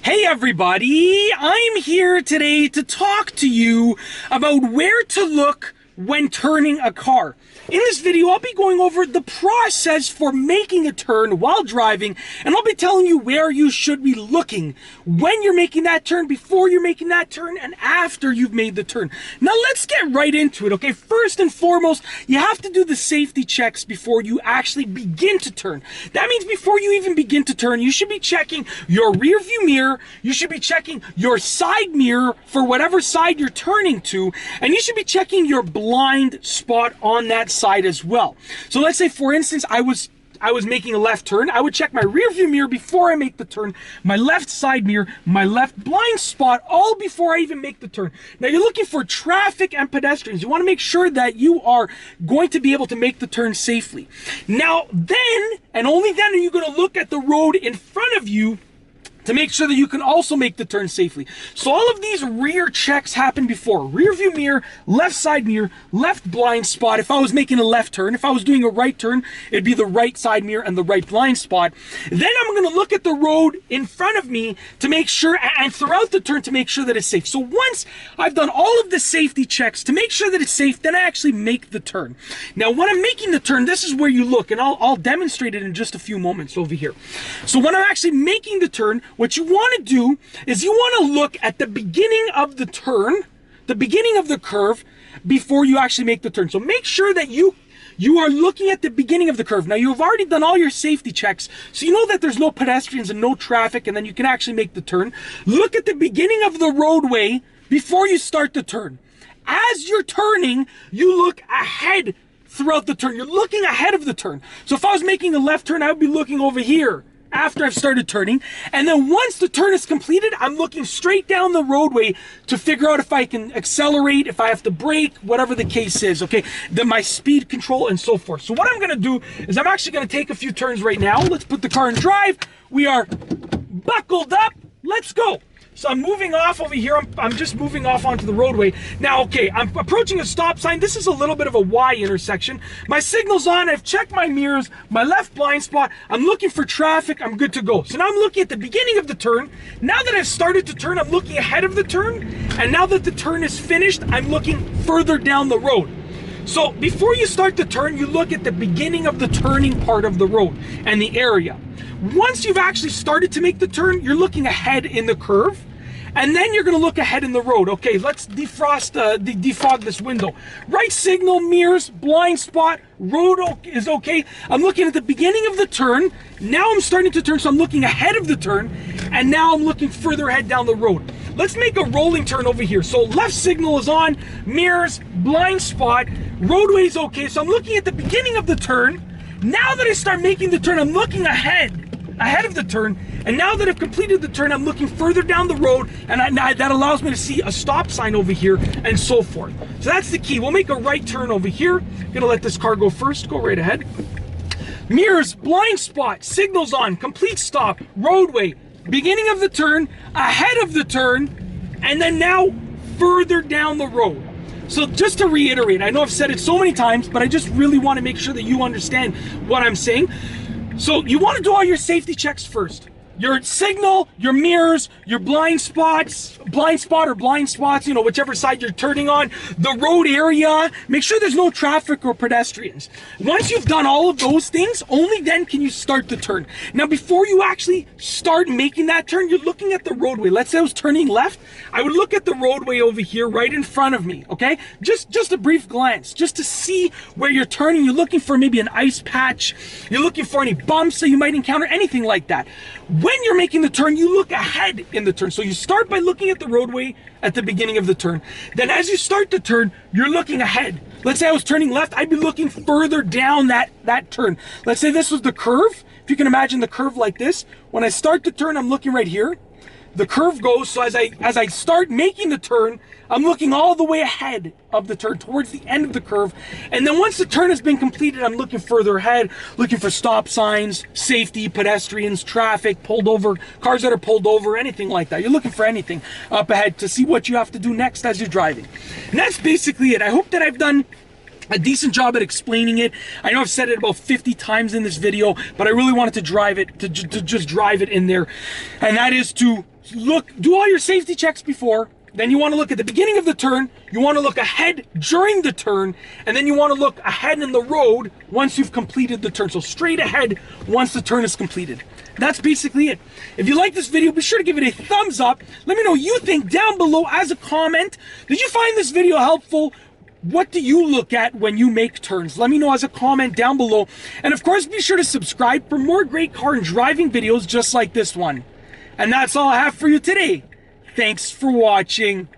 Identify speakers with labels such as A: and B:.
A: Hey everybody, I'm here today to talk to you about where to look when turning a car. In this video, I'll be going over the process for making a turn while driving, and I'll be telling you where you should be looking when you're making that turn, before you're making that turn, and after you've made the turn. Now let's get right into it, okay? First and foremost, you have to do the safety checks before you actually begin to turn. That means before you even begin to turn, you should be checking your rear view mirror, you should be checking your side mirror for whatever side you're turning to, and you should be checking your blind spot on that side as well. So let's say, for instance, I was making a left turn. I would check my rear view mirror before I make the turn, my left side mirror, my left blind spot, all before I even make the turn. Now you're looking for traffic and pedestrians. You want to make sure that you are going to be able to make the turn safely. Now then, and only then, are you going to look at the road in front of you to make sure that you can also make the turn safely. So all of these rear checks happen before. Rear view mirror, left side mirror, left blind spot. If I was making a left turn, if I was doing a right turn, it'd be the right side mirror and the right blind spot. Then I'm gonna look at the road in front of me to make sure, and throughout the turn to make sure that it's safe. So once I've done all of the safety checks to make sure that it's safe, then I actually make the turn. Now when I'm making the turn, this is where you look, and I'll demonstrate it in just a few moments over here. So when I'm actually making the turn, what you want to do is you want to look at the beginning of the turn, the beginning of the curve, before you actually make the turn. So make sure that you are looking at the beginning of the curve. Now you've already done all your safety checks, so you know that there's no pedestrians and no traffic, and then you can actually make the turn. Look at the beginning of the roadway before you start the turn. As you're turning, you look ahead throughout the turn. You're looking ahead of the turn. So if I was making a left turn, I would be looking over here after I've started turning, and then once the turn is completed, I'm looking straight down the roadway to figure out if I can accelerate, if I have to brake, whatever the case is, okay? Then my speed control and so forth. So what I'm gonna do is I'm actually gonna take a few turns right now. Let's put the car in drive. We are buckled up. Let's go. So I'm moving off over here. I'm just moving off onto the roadway. Now, okay, I'm approaching a stop sign. This is a little bit of a Y intersection. My signal's on. I've checked my mirrors, my left blind spot. I'm looking for traffic. I'm good to go. So now I'm looking at the beginning of the turn. Now that I've started to turn, I'm looking ahead of the turn. And now that the turn is finished, I'm looking further down the road. So before you start the turn, you look at the beginning of the turning part of the road and the area. Once you've actually started to make the turn, you're looking ahead in the curve, and then you're going to look ahead in the road. Okay, let's defog this window. Right signal, mirrors, blind spot, road is okay. I'm looking at the beginning of the turn. Now I'm starting to turn, so I'm looking ahead of the turn, and now I'm looking further ahead down the road. Let's make a rolling turn over here. So left signal is on, mirrors, blind spot, roadway is okay. So I'm looking at the beginning of the turn. Now that I start making the turn, I'm looking ahead of the turn, and now that I've completed the turn, I'm looking further down the road, and that allows me to see a stop sign over here and so forth. So that's the key. We'll make a right turn over here. Gonna let this car go first. Go right ahead. Mirrors, blind spot, signals on, complete stop, roadway, beginning of the turn, ahead of the turn, and then now further down the road. So just to reiterate, I know I've said it so many times, but I just really want to make sure that you understand what I'm saying. So you want to do all your safety checks first. Your signal, your mirrors, your blind spot or blind spots, you know, whichever side you're turning on, the road area, make sure there's no traffic or pedestrians. Once you've done all of those things, only then can you start the turn. Now, before you actually start making that turn, you're looking at the roadway. Let's say I was turning left. I would look at the roadway over here right in front of me, okay? Just a brief glance, just to see where you're turning. You're looking for maybe an ice patch. You're looking for any bumps that you might encounter, anything like that. When you're making the turn, you look ahead in the turn. So you start by looking at the roadway at the beginning of the turn. Then as you start the turn, you're looking ahead. Let's say I was turning left, I'd be looking further down that turn. Let's say this was the curve. If you can imagine the curve like this, when I start the turn, I'm looking right here. The curve goes, so as I start making the turn, I'm looking all the way ahead of the turn, towards the end of the curve. And then once the turn has been completed, I'm looking further ahead, looking for stop signs, safety, pedestrians, traffic, pulled over, cars that are pulled over, anything like that. You're looking for anything up ahead to see what you have to do next as you're driving. And that's basically it. I hope that I've done a decent job at explaining it. I know I've said it about 50 times in this video, but I really wanted to drive it, to just drive it in there. And that is to do all your safety checks before. Then you want to look at the beginning of the turn, you want to look ahead during the turn, and then you want to look ahead in the road once you've completed the turn. So straight ahead once the turn is completed. That's basically it. If you like this video, be sure to give it a thumbs up. Let me know what you think down below as a comment. Did you find this video helpful? What do you look at when you make turns? Let me know as a comment down below. And of course, be sure to subscribe for more great car and driving videos just like this one. And that's all I have for you today. Thanks for watching.